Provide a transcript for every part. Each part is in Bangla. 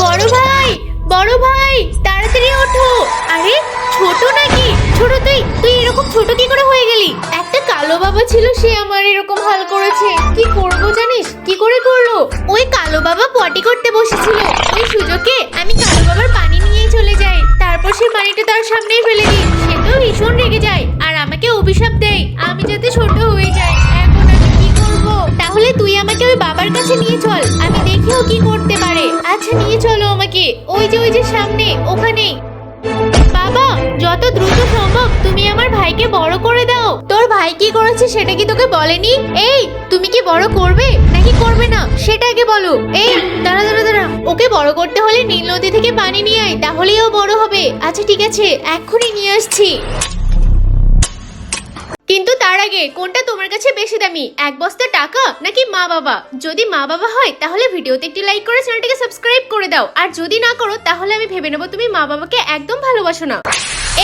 বড় ভাই, বড় ভাই, তাড়াতাড়ি ওঠো। আরে ছোট নাকি? ছোট তুই তুই এরকম ছোট কি করে হয়ে গেলি? একটা কালো বাবা ছিল, সে আমার এরকম হাল করেছে। কি করব জানিস? কি করে করলো? ওই কালো বাবা পটি করতে বসেছিল, ওই সুযোগে আমি কালো বাবার পানি নিয়ে চলে যাই। তারপর সে পানিটা তার সামনেই ফেলে দিই। সে তো ভীষণ রেগে যায় আর আমাকে অভিশাপ দেয় আমি যাতে ছোট হয়ে যাই। এখন আমি কি করব? তাহলে তুই আমাকে ওই বাবার কাছে নিয়ে চল, আমি দেখি ও কি করতে পারে। আচ্ছা নিয়ে চলো আমাকে, ওই যে সামনে ওখানে। বাবা, যত দ্রুত সম্ভব তুমি আমার ভাইকে বড় করে দাও। তোর ভাই কি করেছে সেটা কি তোকে বলেনি? এই তুমি কি বড় করবে নাকি করবে না সেটা আগে বলো। এই দাঁড়া দাঁড়া দাঁড়া, ওকে বড় করতে হলে নীল নদী থেকে পানি নিয়ে আয়, তাহলেই ও বড় হবে। আচ্ছা ঠিক আছে, এক্ষুনি নিয়ে আসছি। কিন্তু তার আগে কোনটা তোমার কাছে বেশি দামি, এক বস্তা টাকা নাকি মা বাবা? যদি মা বাবা হয় তাহলে ভিডিওতে একটি লাইক করে চ্যানেলটিকে সাবস্ক্রাইব করে দাও, আর যদি না করো তাহলে আমি ভেবে নেব তুমি মা বাবাকে একদম ভালোবাসো না।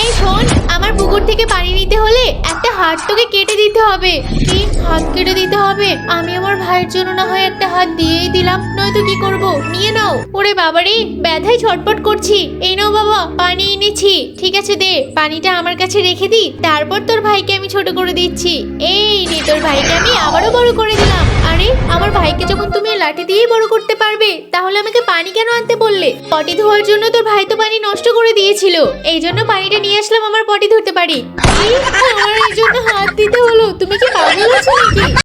এই শোন, আমার পুকুর থেকে পানি নিতে হলে একটা হাত তোকে কেটে দিতে হবে। কি হাত কেটে দিতে হবে? আমি আমার ভাইয়ের জন্য না হয় একটা হাত দিয়েই দিলাম, নয়তো কি করব? নিয়ে নাও। ওরে বাবারে, ব্যথায় ছটপট করছি। এই নাও বাবা, পানি এনেছি। ঠিক আছে দে, পানিটা আমার কাছে রেখে দি, তারপর তোর ভাইকে আমি ছোট করে দিচ্ছি। এই নে, তোর ভাইকে আমি আবারও বড় করে দিলাম। আরে আমার ভাইকে যখন তুমি লাঠি দিয়েই বড় করতে পারবে, তাহলে আমাকে পানি কেন আনতে বললে? পটি ধোয়ার জন্য তোর ভাই তো পানি নষ্ট করে দিয়েছিল, এই জন্য পানিটা নিয়ে আসলাম আমার পটি ধরতে পারি। আমার এই জন্য হাত দিতে হলো? তুমি কি পাগল আছো নাকি?